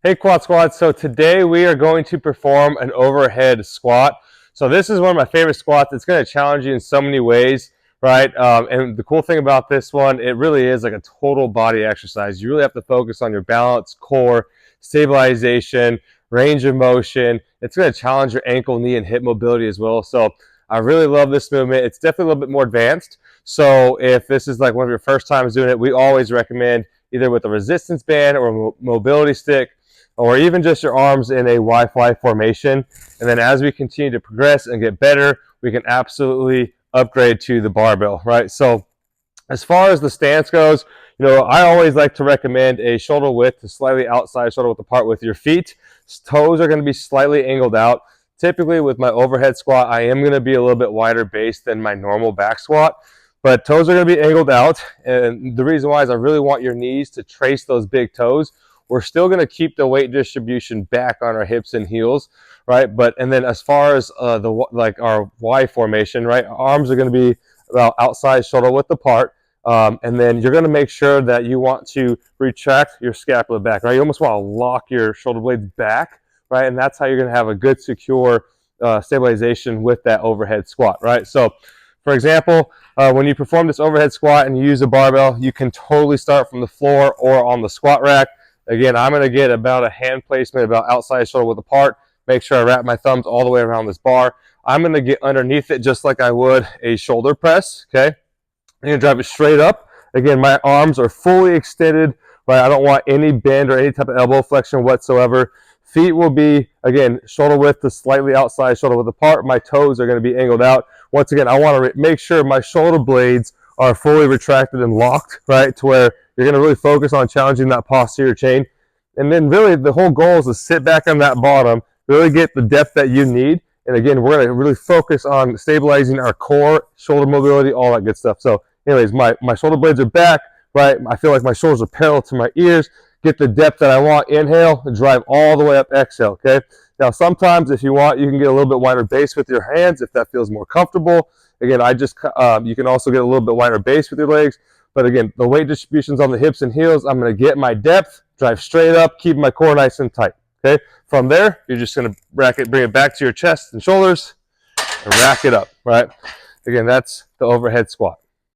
Hey Quad Squad, so today we are going to perform an overhead squat. So this is one of my favorite squats. It's going to challenge you in so many ways, right? And the cool thing about this one, it really is like a total body exercise. You really have to focus on your balance, core, stabilization, range of motion. It's going to challenge your ankle, knee, and hip mobility as well. So I really love this movement. It's definitely a little bit more advanced. So if this is like one of your first times doing it, we always recommend either with a resistance band or a mobility stick, or even just your arms in a Y-fly formation. And then as we continue to progress and get better, we can absolutely upgrade to the barbell, right? So as far as the stance goes, I always like to recommend a shoulder width to slightly outside shoulder width apart with your feet. Toes are going to be slightly angled out. Typically with my overhead squat, I am going to be a little bit wider base than my normal back squat, but toes are going to be angled out. And the reason why is I really want your knees to trace those big toes. We're still going to keep the weight distribution back on our hips and heels, right? And then as far as our Y formation, right? Arms are going to be about outside shoulder width apart. And then you're going to make sure that you want to retract your scapula back, right? You almost want to lock your shoulder blades back, right? And that's how you're going to have a good, secure stabilization with that overhead squat, right? So, for example, when you perform this overhead squat and you use a barbell, you can totally start from the floor or on the squat rack. Again, I'm going to get about a hand placement about outside shoulder width apart. Make sure I wrap my thumbs all the way around this bar. I'm going to get underneath it just like I would a shoulder press, okay? I'm going to drive it straight up. Again, my arms are fully extended, right? I don't want any bend or any type of elbow flexion whatsoever. Feet will be, again, shoulder width to slightly outside shoulder width apart. My toes are going to be angled out. Once again, I want to make sure my shoulder blades are fully retracted and locked, right, to where you're going to really focus on challenging that posterior chain. And then really the whole goal is to sit back on that bottom, really get the depth that you need. And again, we're going to really focus on stabilizing our core, shoulder mobility, all that good stuff. So anyways, my shoulder blades are back, right? I feel like my shoulders are parallel to my ears. Get the depth that I want. Inhale and drive all the way up. Exhale, okay? Now, sometimes if you want, you can get a little bit wider base with your hands if that feels more comfortable. Again, you can also get a little bit wider base with your legs. But again, the weight distribution's on the hips and heels. I'm going to get my depth, drive straight up, keep my core nice and tight. Okay. From there, you're just going to bring it back to your chest and shoulders, and rack it up. Right. Again, that's the overhead squat.